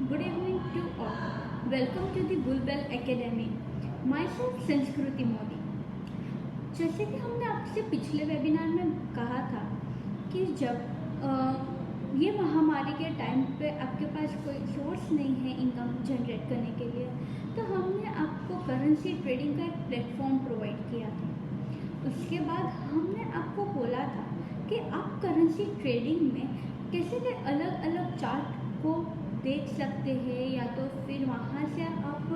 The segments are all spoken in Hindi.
Good evening to all. Welcome to the Bulbel Academy. Myself संस्कृति मोदी. जैसे कि हमने आपसे पिछले वेबिनार में कहा था कि जब ये महामारी के टाइम पे आपके पास कोई सोर्स नहीं है इनकम जनरेट करने के लिए, तो हमने आपको करेंसी ट्रेडिंग का एक प्लेटफॉर्म प्रोवाइड किया था। उसके बाद हमने आपको बोला था कि आप करेंसी ट्रेडिंग में कैसे अलग अलग चार्ट को देख सकते हैं, या तो फिर वहाँ से आप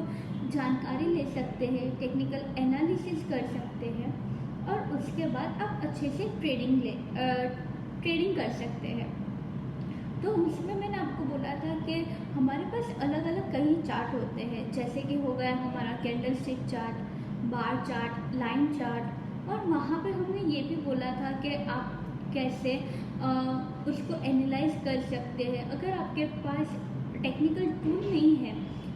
जानकारी ले सकते हैं, टेक्निकल एनालिसिस कर सकते हैं और उसके बाद आप अच्छे से ट्रेडिंग कर सकते हैं। तो उसमें मैंने आपको बोला था कि हमारे पास अलग अलग कई चार्ट होते हैं, जैसे कि हो गया हमारा candlestick chart, bar chart, line chart, और वहाँ पे हमने ये भी बोला था कि आप कैसे उसको एनालाइज कर सकते हैं। अगर आपके पास टेक्निकल टूल नहीं है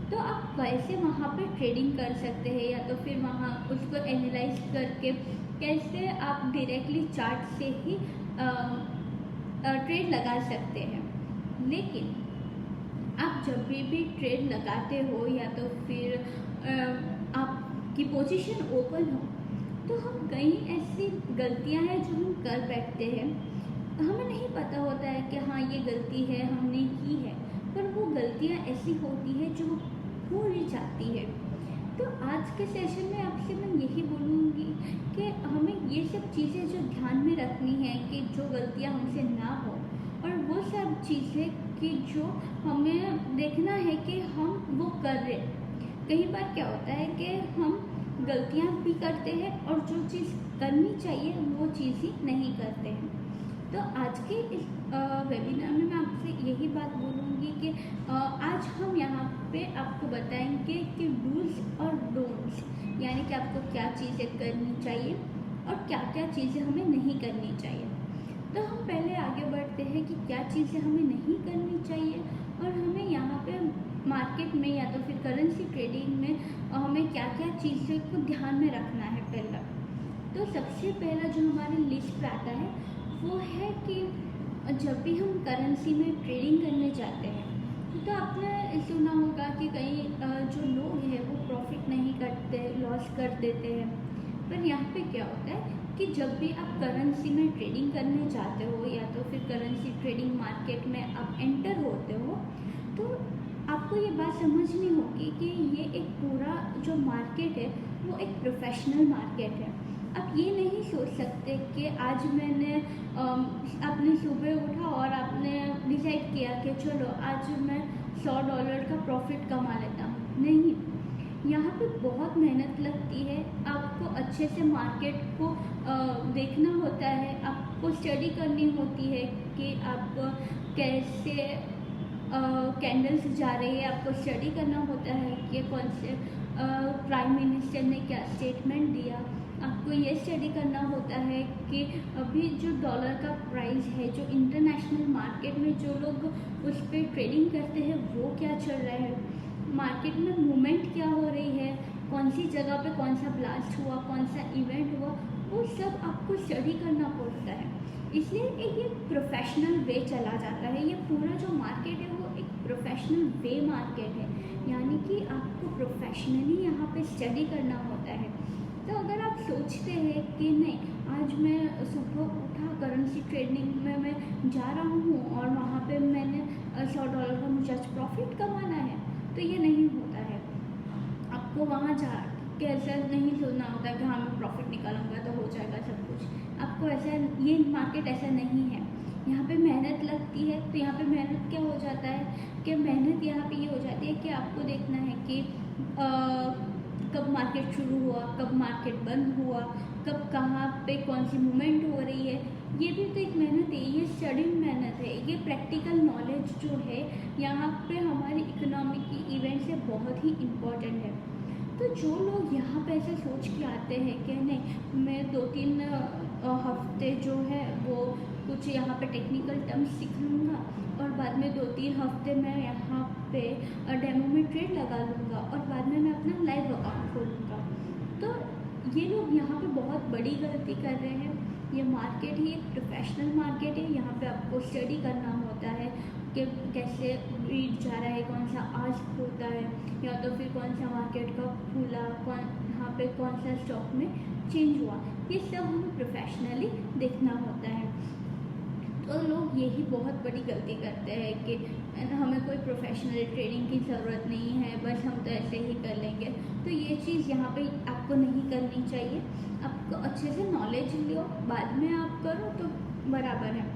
तो आप वैसे वहाँ पे ट्रेडिंग कर सकते हैं, या तो फिर वहाँ उसको एनालाइज करके कैसे आप डायरेक्टली चार्ट से ही ट्रेड लगा सकते हैं। लेकिन आप जब भी ट्रेड लगाते हो या तो फिर आपकी पोजीशन ओपन हो, तो हम कई ऐसी गलतियां हैं जो हम कर बैठते हैं। हमें नहीं पता होता है कि हाँ ये गलती है हमने की है, पर वो गलतियां ऐसी होती है जो हो ही जाती है। तो आज के सेशन में आपसे मैं यही बोलूँगी कि हमें ये सब चीज़ें जो ध्यान में रखनी है कि जो गलतियां हमसे ना हो, और वो सब चीज़ें कि जो हमें देखना है कि हम वो कर रहे। कई बार क्या होता है कि हम गलतियां भी करते हैं और जो चीज़ करनी चाहिए वो चीज़ ही नहीं करते हैं। तो आज के इस वेबिनार में मैं आपसे यही बात बोलूँगी कि आज हम यहाँ पे आपको बताएंगे कि डूज और डोंट्स, यानी कि आपको क्या चीज़ें करनी चाहिए और क्या क्या चीज़ें हमें नहीं करनी चाहिए। तो हम पहले आगे बढ़ते हैं कि क्या चीज़ें हमें नहीं करनी चाहिए और हमें यहाँ पे मार्केट में या तो फिर करेंसी ट्रेडिंग में हमें क्या क्या चीज़ें को ध्यान में रखना है। पहला तो सबसे पहला जो हमारी लिस्ट पे आता है वो है कि जब भी हम करेंसी में ट्रेडिंग करने जाते हैं तो आपने सुना होगा कि कई जो लोग हैं वो प्रॉफिट नहीं करते, लॉस कर देते हैं। पर यहाँ पे क्या होता है कि जब भी आप करेंसी में ट्रेडिंग करने जाते हो या तो फिर करेंसी ट्रेडिंग मार्केट में आप एंटर होते हो, तो आपको ये बात समझनी होगी कि ये एक पूरा जो मार्केट है वो एक प्रोफेशनल मार्केट है। आप ये नहीं सोच सकते कि आज मैंने आपने सुबह उठा और आपने डिसाइड किया कि चलो आज मैं $100 का प्रॉफिट कमा लेता हूँ। नहीं, यहाँ पे बहुत मेहनत लगती है। आपको अच्छे से मार्केट को देखना होता है, आपको स्टडी करनी होती है कि आप कैसे कैंडल्स जा रही है, आपको स्टडी करना होता है कि कौन से प्राइम मिनिस्टर ने क्या स्टेटमेंट दिया। आपको ये स्टडी करना होता है कि अभी जो डॉलर का प्राइस है, जो इंटरनेशनल मार्केट में जो लोग उस पर ट्रेडिंग करते हैं वो क्या चल रहा है, मार्केट में मूवमेंट क्या हो रही है, कौन सी जगह पे कौन सा ब्लास्ट हुआ, कौन सा इवेंट हुआ, वो सब आपको स्टडी करना पड़ता है। इसलिए ये प्रोफेशनल वे चला जाता है। ये पूरा जो मार्केट है वो एक प्रोफेशनल वे मार्केट है, यानी कि आपको प्रोफेशनली यहाँ पे स्टडी करना होता है। तो अगर आप सोचते हैं कि नहीं आज मैं सुबह उठा करेंसी ट्रेडिंग में मैं जा रहा हूँ और वहाँ पे मैंने $100 का मुझे आज प्रॉफिट कमाना है, तो ये नहीं होता है। आपको वहाँ जा के ऐसा नहीं सोचना होता कि हाँ मैं प्रॉफिट निकालूंगा तो हो जाएगा सब कुछ। आपको ऐसा, ये मार्केट ऐसा नहीं है। यहाँ पे मेहनत लगती है। तो यहाँ पे मेहनत क्या हो जाता है कि मेहनत यहाँ पे ये हो जाती है कि आपको देखना है कि कब मार्केट शुरू हुआ, कब मार्केट बंद हुआ, कब कहाँ पे कौन सी मूवमेंट हो रही है। ये भी तो एक मेहनत है, ये स्टडी मेहनत है, ये प्रैक्टिकल नॉलेज जो है यहाँ पे हमारी इकोनॉमी की इवेंट से बहुत ही इम्पोर्टेंट है। तो जो लोग यहाँ पे ऐसे सोच के आते हैं कि नहीं मैं 2-3 हफ्ते जो है वो कुछ यहाँ पे टेक्निकल टर्म्स सीख लूँगा और बाद में 2-3 हफ्ते मैं यहाँ पे डेमो में ट्रेड लगा लूँगा और बाद में मैं अपना लाइव अकाउंट खोलूँगा, तो ये लोग यहाँ पे बहुत बड़ी गलती कर रहे हैं। ये मार्केट ही एक प्रोफेशनल मार्केट है। यहाँ पे आपको स्टडी करना होता है कि कैसे रीड जा रहा है, कौन सा आज होता है, या तो फिर कौन सा मार्केट का खुला, यहाँ पे कौन सा स्टॉक में चेंज हुआ, ये सब हमें प्रोफेशनली देखना होता है। तो लोग यही बहुत बड़ी गलती करते हैं कि हमें कोई प्रोफेशनल ट्रेडिंग की ज़रूरत नहीं है, बस हम तो ऐसे ही कर लेंगे। तो ये चीज़ यहाँ पे आपको नहीं करनी चाहिए। आपको अच्छे से नॉलेज लो, बाद में आप करो तो बराबर है।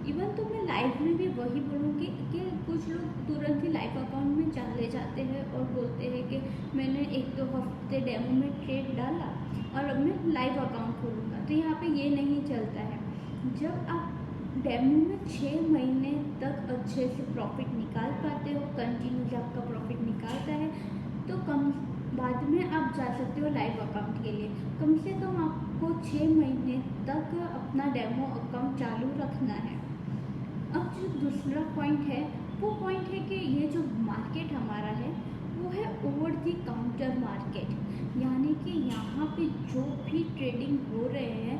इवन तो मैं लाइफ में भी वही बोलूँगी कि कुछ लोग तुरंत ही लाइफ अकाउंट में चले जाते हैं और बोलते हैं कि मैंने 1-2 हफ्ते डेमो में ट्रेड डाला और अब मैं लाइव अकाउंट खोलूँगा। तो यहाँ पे ये नहीं चलता है। जब आप डेमो में 6 महीने तक अच्छे से प्रॉफिट निकाल पाते हो, कंटिन्यूस आपका प्रॉफिट निकालता है, तो कम बाद में आप जा सकते हो लाइव अकाउंट के लिए। कम से कम आपको 6 महीने तक अपना डेमो अकाउंट चालू रखना है। अब जो दूसरा पॉइंट है, वो पॉइंट है कि ये जो मार्केट हमारा है वो है ओवर द काउंटर मार्केट, यानी कि यहाँ पे जो भी ट्रेडिंग हो रहे हैं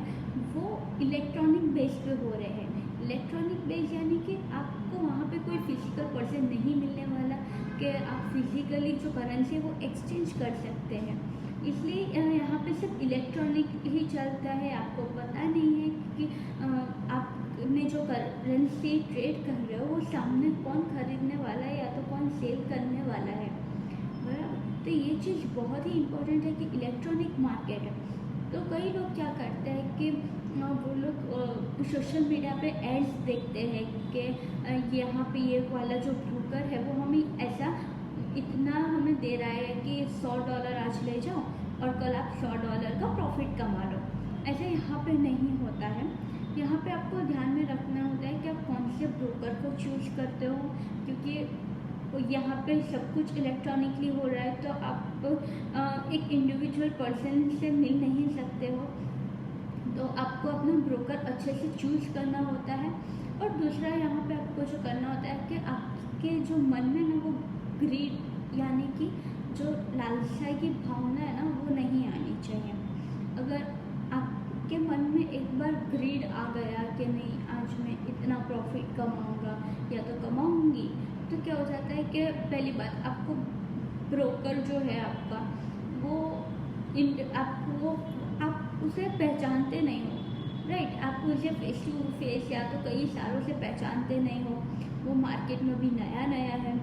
वो इलेक्ट्रॉनिक बेस पे हो रहे हैं। इलेक्ट्रॉनिक बेस यानी कि आपको वहाँ पे कोई फिजिकल पर्सन नहीं मिलने वाला कि आप फिजिकली जो करेंसी है वो एक्सचेंज कर सकते हैं। इसलिए यहाँ पे सिर्फ इलेक्ट्रॉनिक ही चलता है। आपको पता नहीं है कि आपने जो करेंसी ट्रेड कर रहे हो वो सामने कौन खरीदने वाला है या तो कौन सेल करने वाला है, बराबर। तो ये चीज़ बहुत ही इम्पोर्टेंट है कि इलेक्ट्रॉनिक मार्केट है। तो कई लोग क्या करते हैं कि वो लोग सोशल मीडिया पे एड्स देखते हैं कि यहाँ पे ये वाला जो ब्रोकर है वो हमें ऐसा इतना हमें दे रहा है कि $100 आज ले जाओ और कल आप $100 का प्रॉफिट कमा लो। ऐसा यहाँ पे नहीं होता है। यहाँ पे आपको ध्यान में रखना होता है कि आप कौन से ब्रोकर को चूज़ करते हो, क्योंकि यहाँ पे सब कुछ इलेक्ट्रॉनिकली हो रहा है। तो आप एक इंडिविजुअल पर्सन से मिल नहीं सकते हो, तो आपको अपना ब्रोकर अच्छे से चूज़ करना होता है। और दूसरा यहाँ पे आपको जो करना होता है कि आपके जो मन में ना वो ग्रीड यानी कि जो लालसा की भावना है ना वो नहीं आनी चाहिए। अगर आपके मन में एक बार ग्रीड आ गया कि नहीं आज मैं इतना प्रॉफिट कमाऊँगा या तो कमाऊँगी, तो क्या हो जाता है कि पहली बात आपको ब्रोकर जो है आपका वो आप उसे पहचानते नहीं हो, राइट। आप उसे फेस टू फेस या तो कई सालों से पहचानते नहीं हो, वो मार्केट में भी नया नया है,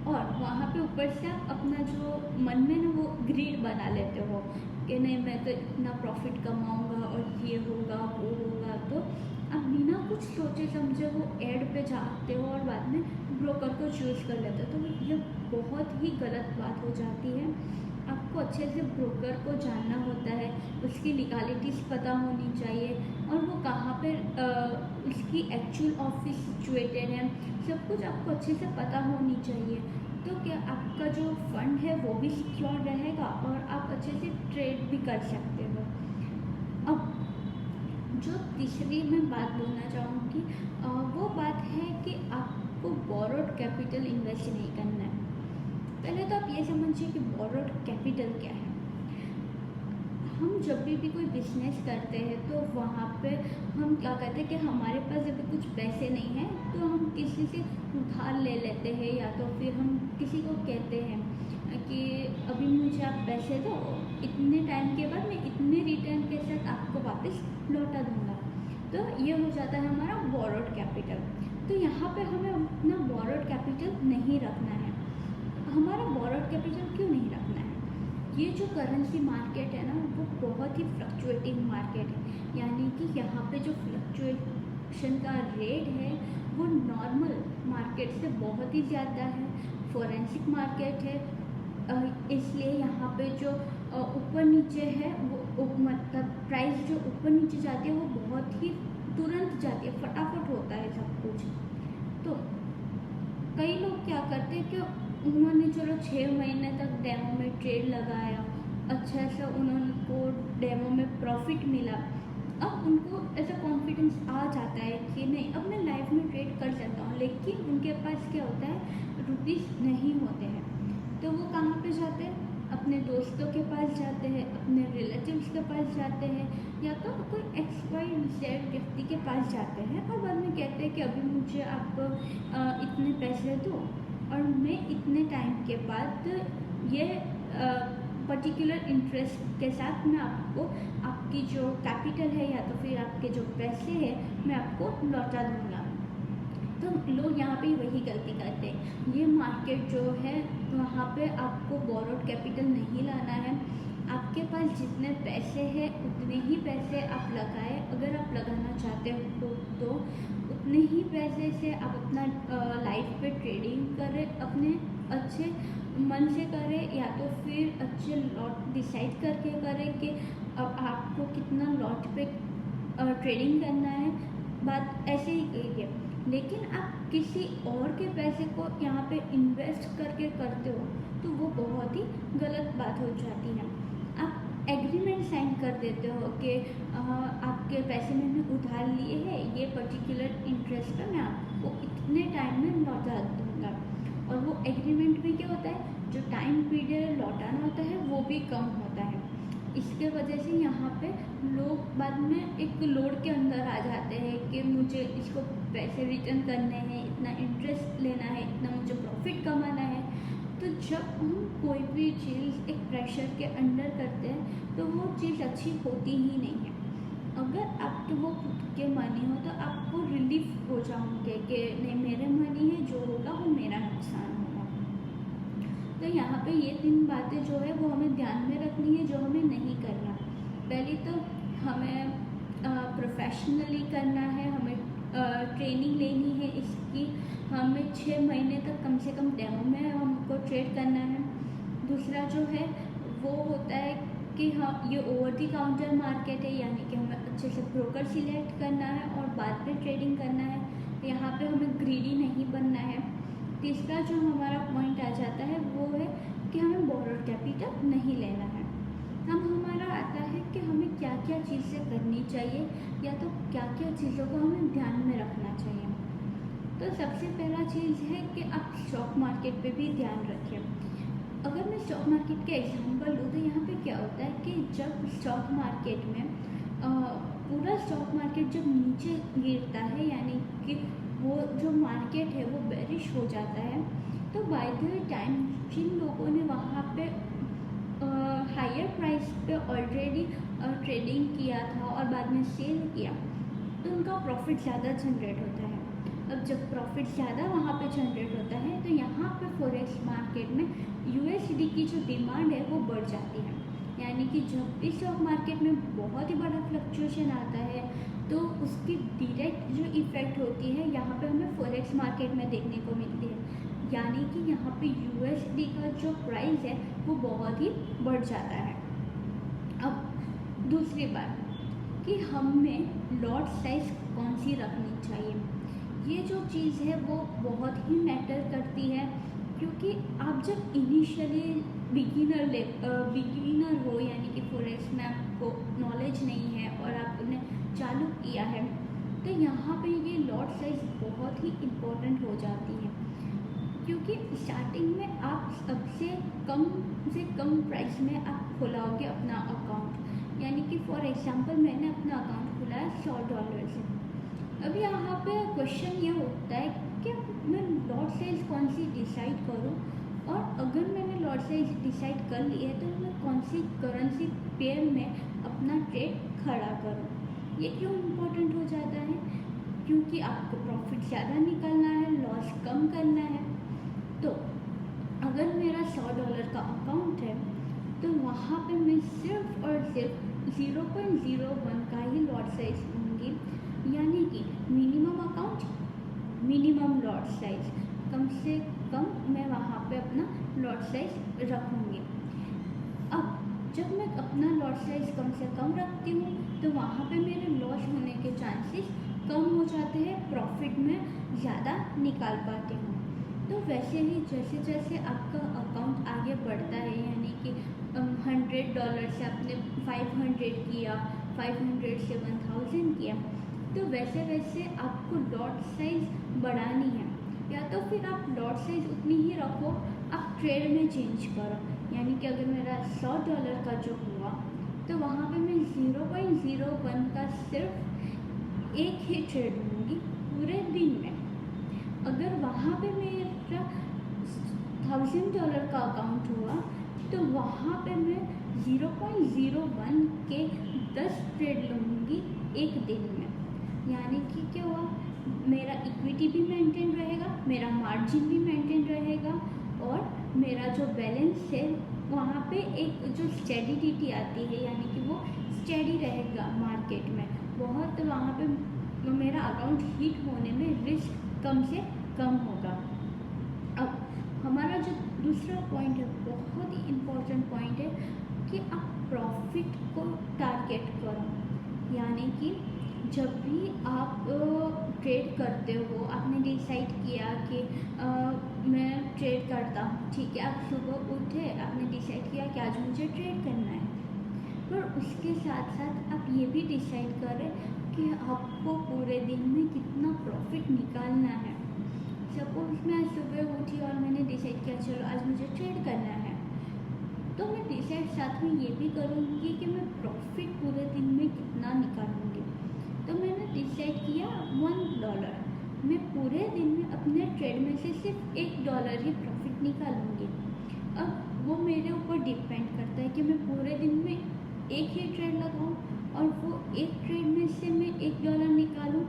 और वहाँ पे ऊपर से आप अपना जो मन में ना वो ग्रीड बना लेते हो कि नहीं मैं तो इतना प्रॉफिट कमाऊँगा और ये होगा वो होगा। तो आप बिना कुछ सोचे समझे वो एड पे जाते हो और बाद में ब्रोकर को चूज़ कर लेते हो। तो ये बहुत ही गलत बात हो जाती है। आपको अच्छे से ब्रोकर को जानना होता है, उसकी लीगलिटीज़ पता होनी चाहिए और वो कहाँ पे उसकी एक्चुअल ऑफिस सिचुएटेड है, सब कुछ आपको अच्छे से पता होनी चाहिए। तो क्या आपका जो फंड है वो भी सिक्योर रहेगा और आप अच्छे से ट्रेड भी कर सकते हो। अब जो तीसरी मैं बात बोलना चाहूँगी वो बात है कि आपको बोरोड कैपिटल इन्वेस्ट नहीं करना है। पहले तो आप ये समझिए कि बोरोड कैपिटल क्या है। हम जब भी कोई बिजनेस करते हैं तो वहाँ पे हम क्या कहते हैं कि हमारे पास अभी कुछ पैसे नहीं हैं तो हम किसी से उधार ले लेते हैं, या तो फिर हम किसी को कहते हैं कि अभी मुझे आप पैसे दो, इतने टाइम के बाद मैं इतने रिटर्न के साथ आपको वापस लौटा दूँगा। तो ये हो जाता है हमारा बोरोड कैपिटल। तो यहाँ पे हमें अपना बोरोड कैपिटल नहीं रखना है। हमारा बोरोड कैपिटल क्यों नहीं रखना है? ये जो करेंसी मार्केट है ना वो बहुत ही फ्लक्चुएटिंग मार्केट है, यानी कि यहाँ पे जो फ्लक्चुएशन का रेट है वो नॉर्मल मार्केट से बहुत ही ज़्यादा है, फोरेंसिक मार्केट है। इसलिए यहाँ पे जो ऊपर नीचे है वो मतलब प्राइस जो ऊपर नीचे जाती है वो बहुत ही तुरंत जाती है, फटाफट होता है सब कुछ। तो कई लोग क्या करते हैं कि उन्होंने चलो 6 महीने तक डेमो में ट्रेड लगाया, अच्छा सा उनको डेमो में प्रॉफिट मिला, अब उनको ऐसा कॉन्फिडेंस आ जाता है कि नहीं अब मैं लाइफ में ट्रेड कर सकता हूँ। लेकिन उनके पास क्या होता है, रुपीज़ नहीं होते हैं। तो वो कहाँ पे जाते हैं, अपने दोस्तों के पास जाते हैं, अपने रिलेटिव्स के पास जाते हैं, या तो कोई XYZ व्यक्ति के पास जाते हैं और बाद में कहते हैं कि अभी मुझे आप इतने पैसे दो और हमें इतने टाइम के बाद ये पर्टिकुलर इंटरेस्ट के साथ मैं आपको आपकी जो कैपिटल है या तो फिर आपके जो पैसे हैं मैं आपको लौटा दूँगा। तो लोग यहाँ पे वही गलती करते हैं। ये मार्केट जो है वहाँ पे आपको बोरोड कैपिटल नहीं लाना है। आपके पास जितने पैसे हैं उतने ही पैसे आप लगाए, अगर आप लगाना चाहते हो तो उतने ही पैसे से आप अपना लाइफ पे ट्रेडिंग करें, अपने अच्छे मन से करें या तो फिर अच्छे लॉट डिसाइड करके करें कि अब आपको कितना लॉट पे ट्रेडिंग करना है, बात ऐसे ही कही है। लेकिन आप किसी और के पैसे को यहाँ पे इन्वेस्ट करके करते हो तो वो बहुत ही गलत बात हो जाती है। आप एग्रीमेंट साइन कर देते हो कि आपके पैसे मैंने उधार लिए हैं, ये पर्टिकुलर इंटरेस्ट पे मैं आपको इतने टाइम में लौटा दूँगा, और वो एग्रीमेंट में क्या होता है, जो टाइम पीरियड लौटाना होता है वो भी कम होता है। इसके वजह से यहाँ पे लोग बाद में एक लोड के अंदर आ जाते हैं कि मुझे इसको पैसे रिटर्न करने हैं, इतना इंटरेस्ट लेना है, इतना मुझे प्रॉफिट कमाना है। तो जब हम कोई भी चीज़ एक प्रेशर के अंडर करते हैं तो वो चीज़ अच्छी होती ही नहीं है। अगर आपके वो खुद के मनी हो तो आपको रिलीफ हो जाओगे कि नहीं, मेरे मनी है, जो होगा वो मेरा नुकसान होगा। तो यहाँ पे ये 3 बातें जो है वो हमें ध्यान में रखनी है, जो हमें नहीं करना। पहली तो हमें प्रोफेशनली करना है, हमें ट्रेनिंग लेनी है इसकी, हमें 6 महीने तक कम से कम डेमो में हमको ट्रेड करना है। दूसरा जो है वो होता है कि हाँ, ये ओवर द काउंटर मार्केट है, यानी कि हमें अच्छे से ब्रोकर सिलेक्ट करना है और बाद में ट्रेडिंग करना है। यहाँ पे हमें ग्रीडी नहीं बनना है। तीसरा जो हमारा पॉइंट आ जाता है वो है कि हमें बोरोड कैपिटल नहीं लेना है। अब हमारा आता है कि हमें क्या क्या चीज़ें करनी चाहिए या तो क्या क्या चीज़ों को हमें ध्यान में रखना चाहिए। तो सबसे पहला चीज़ है कि आप स्टॉक मार्केट पे भी ध्यान रखें। अगर मैं स्टॉक मार्केट के एग्जांपल लूँ तो यहाँ पे क्या होता है कि जब स्टॉक मार्केट में पूरा स्टॉक मार्केट जब नीचे गिरता है, यानी कि वो जो मार्केट है वो बेरिश हो जाता है, तो बाय द टाइम जिन लोगों ने वहाँ पे हायर प्राइस पे ऑलरेडी ट्रेडिंग किया था और बाद में सेल किया तो उनका प्रॉफिट ज़्यादा जनरेट होता है। अब जब प्रॉफिट ज़्यादा वहाँ पे जनरेट होता है तो यहाँ पे फॉरेक्स मार्केट में यूएसडी की जो डिमांड है वो बढ़ जाती है, यानी कि जब भी स्टॉक मार्केट में बहुत ही बड़ा फ्लक्चुएशन आता है तो उसकी डायरेक्ट जो इफ़ेक्ट होती है यहाँ पे हमें फॉरेक्स मार्केट में देखने को मिलती है, यानी कि यहाँ पे यूएसडी का जो प्राइस है वो बहुत ही बढ़ जाता है। अब दूसरी बात कि हमें लॉट साइज कौन सी रखनी चाहिए, ये जो चीज़ है वो बहुत ही मैटर करती है, क्योंकि आप जब इनिशियली बिगिनर हो, यानी कि फॉरेक्स में आपको नॉलेज नहीं है और आपने चालू किया है, तो यहाँ पे ये लॉट साइज बहुत ही इम्पोर्टेंट हो जाती है, क्योंकि स्टार्टिंग में आप सबसे कम से कम प्राइस में आप खुलाओगे अपना अकाउंट, यानी कि फॉर एग्जांपल मैंने अपना अकाउंट खुलाया $100 से। अब यहाँ पे क्वेश्चन ये होता है कि मैं लॉट साइज कौन सी डिसाइड करूँ, और अगर मैंने लॉट साइज डिसाइड कर ली है तो मैं कौन सी करेंसी पेयर में अपना ट्रेड खड़ा करूँ। ये क्यों इम्पोर्टेंट हो जाता है, क्योंकि आपको प्रॉफिट ज़्यादा निकालना है, लॉस कम करना है। तो अगर मेरा $100 का अकाउंट है तो वहाँ पे मैं सिर्फ और सिर्फ 0.01 का ही लॉट साइज लूँगी, यानी कि minimum account minimum lot size, कम से कम मैं वहाँ पे अपना लॉट साइज रखूँगी। अब जब मैं अपना लॉट साइज कम से कम रखती हूँ तो वहाँ पे मेरे लॉस होने के चांसेस कम हो जाते हैं, प्रॉफिट में ज़्यादा निकाल पाती हूँ। तो वैसे ही जैसे जैसे आपका अकाउंट आगे बढ़ता है, यानी कि $100 से आपने 500 किया, 500 से 1000 किया, तो वैसे वैसे आपको लॉट साइज बढ़ानी है, या तो फिर आप लॉट साइज उतनी ही रखो, आप ट्रेड में चेंज करो, यानी कि अगर मेरा $100 का जो हुआ तो वहाँ पे मैं 0.01 का सिर्फ एक ही ट्रेड लूँगी पूरे दिन में। अगर वहाँ पे मेरा $1000 का अकाउंट हुआ तो वहाँ पे मैं 0.01 के 10 ट्रेड लूँगी एक दिन में। यानी कि क्या हुआ, मेरा इक्विटी भी मेंटेन रहेगा, मेरा मार्जिन भी मेंटेन रहेगा और मेरा जो बैलेंस है वहाँ पे एक जो स्टेडिडिटी आती है, यानी कि वो स्टेडी रहेगा मार्केट में। बहुत वहाँ पे मेरा अकाउंट हिट होने में रिस्क कम से कम होगा। अब हमारा जो दूसरा पॉइंट है, बहुत ही इम्पोर्टेंट पॉइंट है कि आप प्रॉफिट को टारगेट करो। यानी कि जब भी आप ट्रेड करते हो, आपने डिसाइड किया कि मैं ट्रेड करता हूँ, ठीक है, आप सुबह उठे, आपने डिसाइड किया कि आज मुझे ट्रेड करना है, पर उसके साथ साथ आप ये भी डिसाइड करें कि आपको पूरे दिन में कितना प्रॉफिट निकालना है। सपोज मैं सुबह उठी और मैंने डिसाइड किया चलो आज मुझे ट्रेड करना है, तो मैं डिसाइड साथ में ये भी करूँगी कि मैं प्रॉफिट पूरे दिन में कितना निकालूंगी। तो मैंने डिसाइड किया $1, मैं पूरे दिन में अपने ट्रेड में से सिर्फ $1 ही प्रॉफिट निकालूंगी। अब वो मेरे ऊपर डिपेंड करता है कि मैं पूरे दिन में एक ही ट्रेड लगाऊं और वो एक ट्रेड में से मैं $1 निकालूं,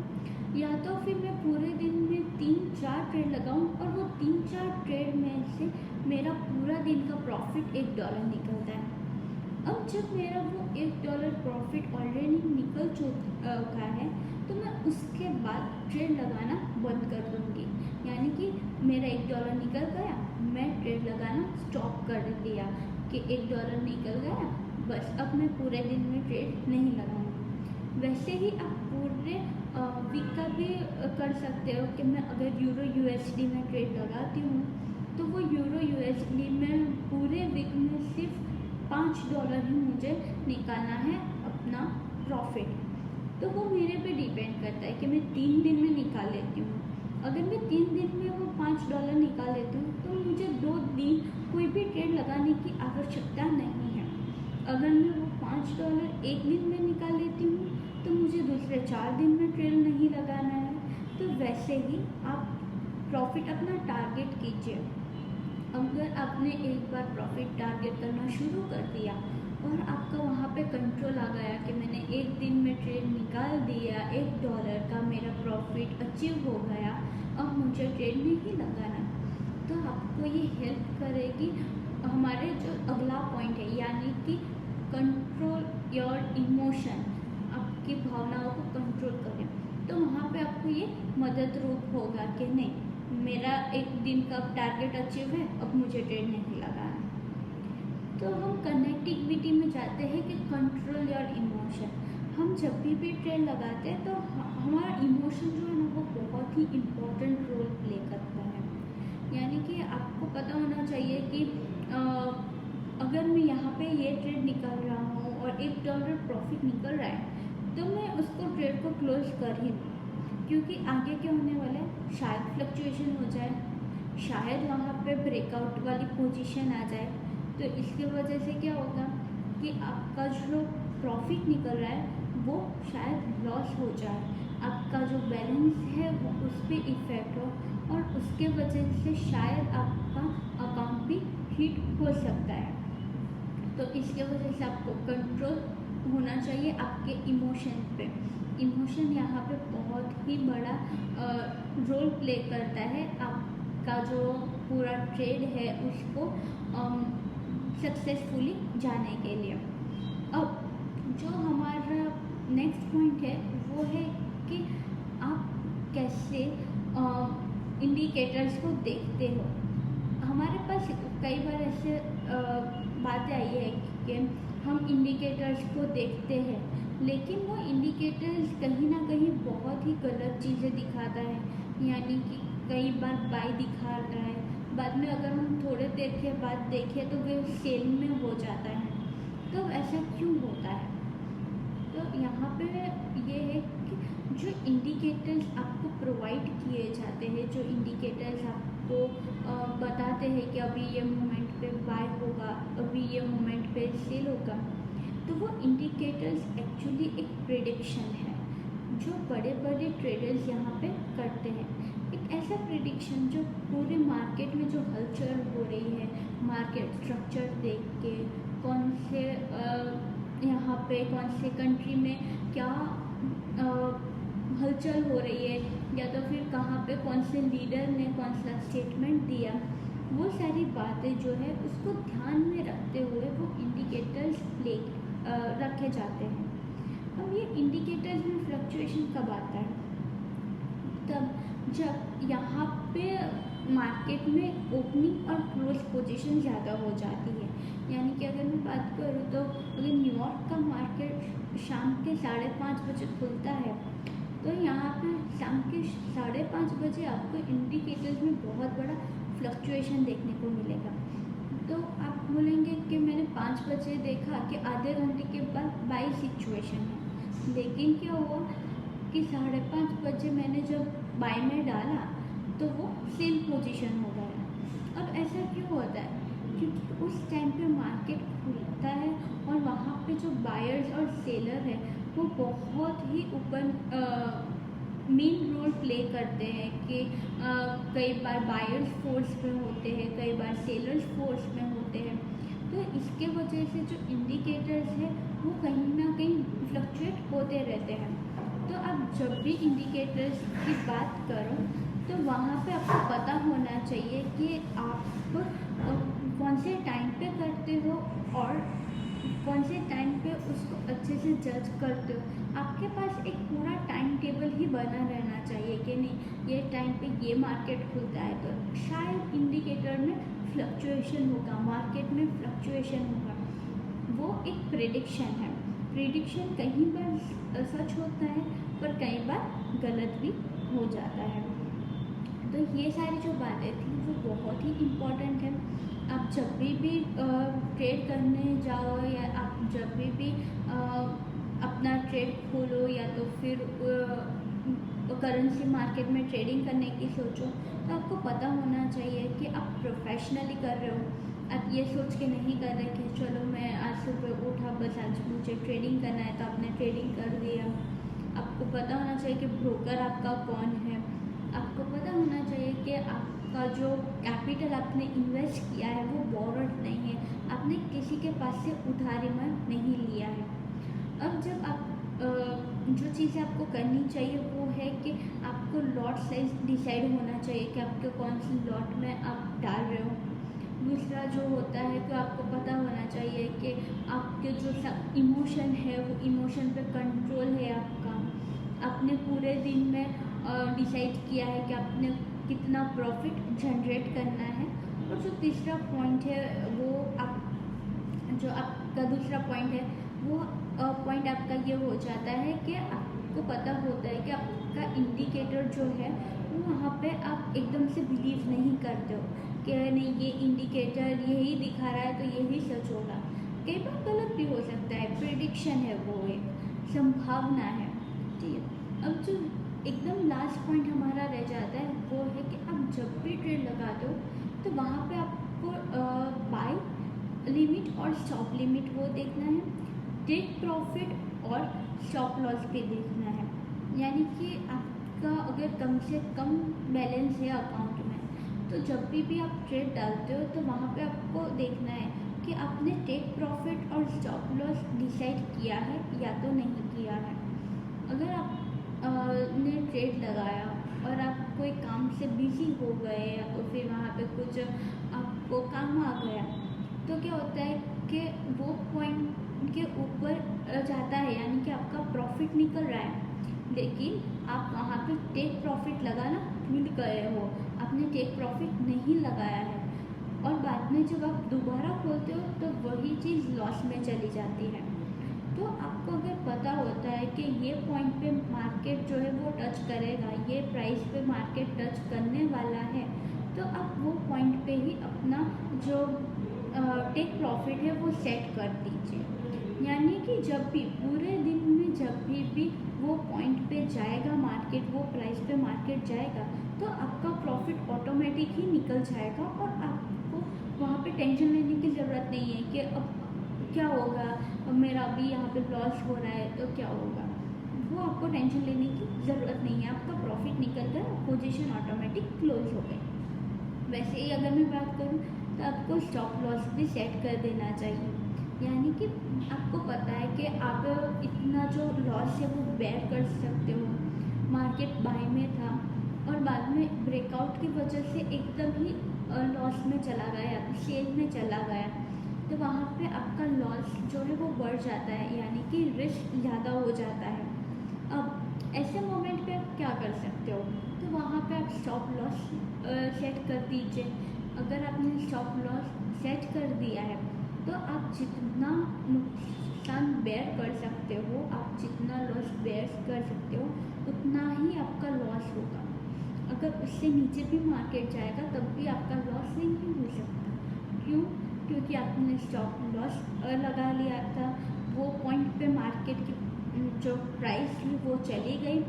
या तो फिर मैं पूरे दिन में 3-4 ट्रेड लगाऊं और वो 3-4 ट्रेड में से मेरा पूरा दिन का प्रॉफिट $1 निकलता है। अब जब मेरा वो $1 प्रॉफिट ऑलरेडी निकल चुका है तो मैं उसके बाद ट्रेड लगाना बंद कर दूँगी। यानी कि मेरा $1 निकल गया, मैं ट्रेड लगाना स्टॉप कर दिया कि $1 निकल गया, बस अब मैं पूरे दिन में ट्रेड नहीं लगाऊंगी। वैसे ही आप पूरे वीक का भी कर सकते हो कि मैं अगर यूरो USD में ट्रेड लगाती हूँ तो वो यूरो USD में पूरे वीक में सिर्फ $5 ही मुझे निकालना है अपना प्रॉफिट। तो वो मेरे पे डिपेंड करता है कि मैं 3 दिन में निकाल लेती हूँ। अगर मैं 3 दिन में वो $5 निकाल लेती हूँ तो मुझे 2 दिन कोई भी ट्रेड लगाने की आवश्यकता नहीं है। अगर मैं वो $5 एक दिन में निकाल लेती हूँ तो मुझे दूसरे 4 दिन में ट्रेड नहीं लगाना है। तो वैसे ही आप प्रॉफिट अपना टारगेट कीजिए। अगर आपने एक बार प्रॉफिट टारगेट करना शुरू कर दिया और आपका वहाँ पे कंट्रोल आ गया कि मैंने एक दिन में ट्रेड निकाल दिया, $1 का मेरा प्रॉफिट अचीव हो गया, अब मुझे ट्रेड नहीं लगाना, तो आपको ये हेल्प करेगी। हमारे जो अगला पॉइंट है यानी कि कंट्रोल योर इमोशन, आपकी भावनाओं को कंट्रोल करें, तो वहाँ पे आपको ये मदद रूप होगा कि नहीं, मेरा एक दिन का टारगेट अचीव है, अब मुझे ट्रेड नहीं लगाना। तो हम कनेक्टिविटी में जाते हैं कि कंट्रोल योर इमोशन। हम जब भी ट्रेड लगाते हैं तो हमारा इमोशन जो है ना वो बहुत ही इम्पोर्टेंट रोल प्ले करता है। यानी कि आपको पता होना चाहिए कि अगर मैं यहाँ पे ये ट्रेड निकाल रहा हूँ और $1 प्रॉफिट निकल रहा है तो मैं उसको ट्रेड को क्लोज कर ही दूँ, क्योंकि आगे क्या होने वाला है, शायद फ्लक्चुएशन हो जाए, शायद वहाँ पे ब्रेकआउट वाली पोजीशन आ जाए, तो इसके वजह से क्या होगा कि आपका जो प्रॉफिट निकल रहा है वो शायद लॉस हो जाए, आपका जो बैलेंस है वो उस पर इफ़ेक्ट हो और उसके वजह से शायद आपका अकाउंट भी हिट हो सकता है। तो इसके वजह से आपको कंट्रोल होना चाहिए आपके इमोशन पे। इमोशन यहाँ पे बहुत ही बड़ा रोल प्ले करता है आपका जो पूरा ट्रेड है उसको सक्सेसफुली जाने के लिए। अब जो हमारा नेक्स्ट पॉइंट है वो है कि आप कैसे इंडिकेटर्स को देखते हो। हमारे पास कई बार ऐसे बातें आई है कि हम इंडिकेटर्स को देखते हैं, लेकिन वो इंडिकेटर्स कहीं ना कहीं बहुत ही गलत चीज़ें दिखाता है। यानी कि कई बार बाय दिखा रहा है, बाद में अगर हम थोड़े देर के बाद देखें तो वो सेल में हो जाता है। तो ऐसा क्यों होता है? तो यहाँ पे ये है कि जो इंडिकेटर्स आपको प्रोवाइड किए जाते हैं, जो इंडिकेटर्स आपको बताते हैं कि अभी ये मोमेंट पे बाय होगा, अभी ये मोमेंट पे सेल होगा, तो वो इंडिकेटर्स एक्चुअली एक प्रेडिक्शन है जो बड़े बड़े ट्रेडर्स यहाँ पे करते हैं। एक ऐसा ऐसा प्रिडिक्शन जो पूरे मार्केट में जो हलचल हो रही है, मार्केट स्ट्रक्चर देख के कौन से यहाँ पे कौन से कंट्री में क्या हलचल हो रही है, या तो फिर कहाँ पे कौन से लीडर ने कौन सा स्टेटमेंट दिया, वो सारी बातें जो है उसको ध्यान में रखते हुए वो इंडिकेटर्स रखे जाते हैं। अब ये इंडिकेटर्स में फ्लक्चुएशन कब आता है? तब जब यहाँ पे मार्केट में ओपनिंग और क्लोज पोजीशन ज़्यादा हो जाती है। यानी कि अगर मैं बात करूँ तो अगर न्यूयॉर्क का मार्केट शाम के 5:30 बजे खुलता है, तो यहाँ पे शाम के 5:30 बजे आपको इंडिकेटर्स में बहुत बड़ा फ्लक्चुएशन देखने को मिलेगा। तो आप बोलेंगे कि मैंने 5 बजे देखा कि आधे घंटे के बाद बाई सिचुएशन है, लेकिन क्या हुआ कि 5:30 बजे मैंने जब बाई में डाला तो वो सेल पोजीशन हो गया। अब ऐसा क्यों होता है? क्योंकि उस टाइम पे मार्केट खुलता है और वहाँ पे जो बायर्स और सेलर है वो बहुत ही मेन रोल प्ले करते हैं कि कई बार बायर्स फोर्स में होते हैं, कई बार सेलर्स फोर्स में होते हैं। तो इसके वजह से जो इंडिकेटर्स है वो कहीं ना कहीं फ्लक्चुएट होते रहते हैं। तो आप जब भी इंडिकेटर्स की बात करो तो वहाँ पे आपको पता होना चाहिए कि आप कौन से टाइम पे करते हो और कौन से टाइम पे उसको अच्छे से जज करते हो। आपके पास एक पूरा टाइम टेबल ही बना रहना चाहिए कि नहीं, ये टाइम पे ये मार्केट खुलता है तो शायद इंडिकेटर में फ्लक्चुएशन होगा, मार्केट में फ्लक्चुएशन होगा। वो एक प्रेडिक्शन है। प्रेडिक्शन कई बार सच होता है पर कई बार गलत भी हो जाता है। तो ये सारी जो बातें थी वो बहुत ही इम्पोर्टेंट है। आप जब भी ट्रेड करने जाओ या आप जब भी अपना ट्रेड खोलो या तो फिर करेंसी मार्केट में ट्रेडिंग करने की सोचो, तो आपको पता होना चाहिए कि आप प्रोफेशनली कर रहे हो। आप ये सोच के नहीं कर रहे कि चलो मैं आज सुबह उठा बस आज मुझे ट्रेडिंग करना है तो आपने ट्रेडिंग कर दिया। आपको पता होना चाहिए कि ब्रोकर आपका कौन है। आपको पता होना चाहिए कि आपका जो कैपिटल आपने इन्वेस्ट किया है वो बोरोड नहीं है, आपने किसी के पास से उधारी में नहीं लिया है। अब जब आप जो चीज़ें आपको करनी चाहिए वो है कि आपको लॉट साइज डिसाइड होना चाहिए कि आपके कौन सी लॉट में आप डाल रहे हो। दूसरा जो होता है तो आपको पता होना चाहिए कि आपके जो सब इमोशन है वो इमोशन पे कंट्रोल है आपका। आपने पूरे दिन में डिसाइड किया है कि आपने कितना प्रॉफिट जनरेट करना है। और जो तीसरा पॉइंट है वो जो आपका दूसरा पॉइंट है वो पॉइंट आपका ये हो जाता है कि आपको पता होता है कि आपका इंडिकेटर जो है वो वहाँ पे आप एकदम से बिलीव नहीं करते हो कि नहीं ये इंडिकेटर यही दिखा रहा है तो यही सच होगा। कई बार गलत भी हो सकता है, प्रेडिक्शन है, वो एक संभावना है। ठीक है। अब जो एकदम लास्ट पॉइंट हमारा रह जाता है वो है कि आप जब भी ट्रेड लगाते हो तो वहाँ पे आपको बाय लिमिट और स्टॉप लिमिट वो देखना है, टेक प्रॉफिट और स्टॉप लॉस भी देखना है। यानी कि आपका अगर कम से कम बैलेंस है अकाउंट में तो जब भी आप ट्रेड डालते हो तो वहाँ पे आपको देखना है कि आपने टेक प्रॉफिट और स्टॉप लॉस डिसाइड किया है या तो नहीं किया है। अगर आप ने ट्रेड लगाया और आप कोई काम से बिजी हो गए या तो फिर वहाँ पे कुछ आपको काम आ गया तो क्या होता है कि वो पॉइंट के ऊपर जाता है, यानी कि आपका प्रॉफिट निकल रहा है, लेकिन आप वहाँ पे टेक प्रॉफिट लगाना भूल गए हो, आपने टेक प्रॉफिट नहीं लगाया है और बाद में जब आप दोबारा खोलते हो तो वही चीज़ लॉस में चली जाती है। तो आपको अगर पता होता है कि ये पॉइंट पे मार्केट जो है वो टच करेगा, ये प्राइस पे मार्केट टच करने वाला है, तो आप वो पॉइंट पे ही अपना जो टेक प्रॉफिट है वो सेट कर दीजिए। यानी कि जब भी पूरे दिन में जब भी वो पॉइंट पे जाएगा मार्केट, वो प्राइस पे मार्केट जाएगा तो आपका प्रॉफिट ऑटोमेटिक ही निकल जाएगा और आपको वहाँ पे टेंशन लेने की ज़रूरत नहीं है कि अब क्या होगा, अब मेरा अभी यहाँ पे लॉस हो रहा है तो क्या होगा। वो आपको टेंशन लेने की ज़रूरत नहीं है, आपका प्रॉफिट निकल कर पोजीशन ऑटोमेटिक क्लोज हो गई। वैसे ही अगर मैं बात करूँ तो आपको स्टॉप लॉस भी सेट कर देना चाहिए, यानी कि आपको पता है कि आप इतना जो लॉस है वो बेयर कर सकते हो। मार्केट बाय में था और बाद में ब्रेकआउट की वजह से एकदम ही लॉस में चला गया, सेल में चला गया, तो वहाँ पे आपका लॉस जो है वो बढ़ जाता है, यानी कि रिस्क ज़्यादा हो जाता है। अब ऐसे मोमेंट पे आप क्या कर सकते हो, तो वहाँ पे आप स्टॉप लॉस सेट कर दीजिए। अगर आपने स्टॉप लॉस सेट कर दिया है तो आप जितना नुकसान बेयर कर सकते हो, आप जितना लॉस बेयर कर सकते हो उतना ही आपका लॉस होगा। अगर उससे नीचे भी मार्केट जाएगा तब भी आपका लॉस नहीं हो सकता। क्यों? क्योंकि आपने स्टॉप लॉस लगा लिया था, वो पॉइंट पे मार्केट की जो प्राइस थी वो चली गई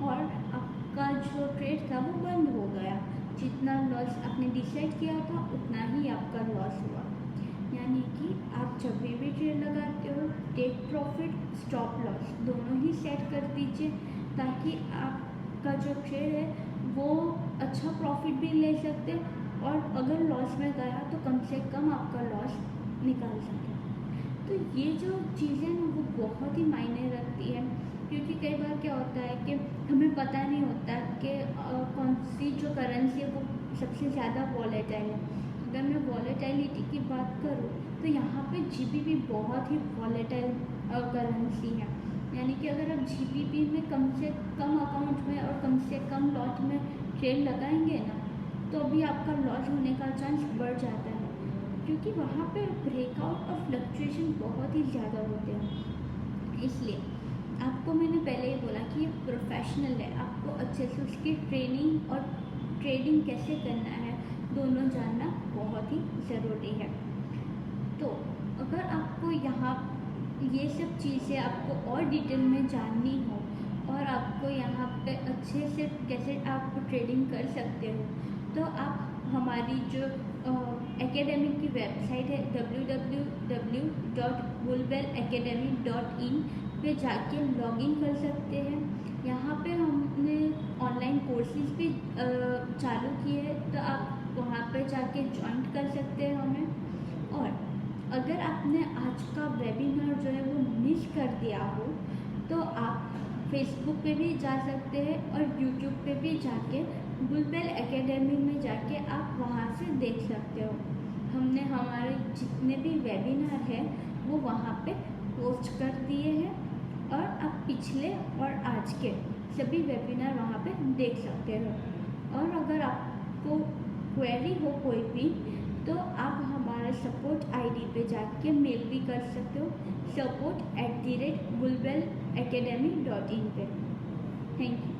और आपका जो ट्रेड था वो बंद हो गया। जितना लॉस आपने डिसाइड किया था उतना ही आपका लॉस हुआ। यानी कि आप जब भी ट्रेड लगाते हो, टेक प्रॉफिट, स्टॉप लॉस दोनों ही सेट कर दीजिए, ताकि आपका जो ट्रेड है वो अच्छा प्रॉफिट भी ले सकते, और अगर लॉस में गया तो कम से कम आपका लॉस निकाल सके। तो ये जो चीज़ें ना वो बहुत ही मायने रखती है, क्योंकि कई बार क्या होता है कि हमें पता नहीं होता कि कौन सी जो करेंसी है वो सबसे ज़्यादा वॉलेटाइल है। अगर मैं वॉलेटिलिटी की बात करूँ तो यहाँ पे जीबीपी बहुत ही वॉलेटाइल करेंसी है। यानी कि अगर आप जीबीपी में कम से कम अकाउंट में और कम से कम लॉट में ट्रेड लगाएंगे ना, तो अभी आपका लॉस होने का चांस बढ़ जाता है, क्योंकि वहाँ पे ब्रेकआउट और फ्लक्चुएशन बहुत ही ज़्यादा होते हैं। इसलिए आपको मैंने पहले ही बोला कि ये प्रोफेशनल है, आपको अच्छे से उसकी ट्रेनिंग और ट्रेडिंग कैसे करना है दोनों जानना बहुत ही ज़रूरी है। तो अगर आपको यहाँ ये सब चीज़ें आपको और डिटेल में जाननी हो और आपको यहाँ पे अच्छे से कैसे आप ट्रेडिंग कर सकते हो, तो आप हमारी जो एकेडमी की वेबसाइट है www.bullwellacademy.in पे जाके लॉगिन कर सकते हैं। यहाँ पे हमने ऑनलाइन कोर्सेज भी चालू किए हैं, तो आप वहाँ पे जाके ज्वाइन कर सकते हैं हमें। और अगर आपने आज का वेबिनार जो है वो मिस कर दिया हो तो आप फेसबुक पे भी जा सकते हैं और यूट्यूब पे भी जाके बुलवेल एकेडमी में जाके आप वहाँ से देख सकते हो। हमने हमारे जितने भी वेबिनार हैं वो वहाँ पे पोस्ट कर दिए हैं, और आप पिछले और आज के सभी वेबिनार वहाँ पे देख सकते हो। और अगर आपको क्वेरी हो कोई भी, तो आप हमारा सपोर्ट आईडी पे जाके मेल भी कर सकते हो, support@bullwellacademy.in पे। Thank you.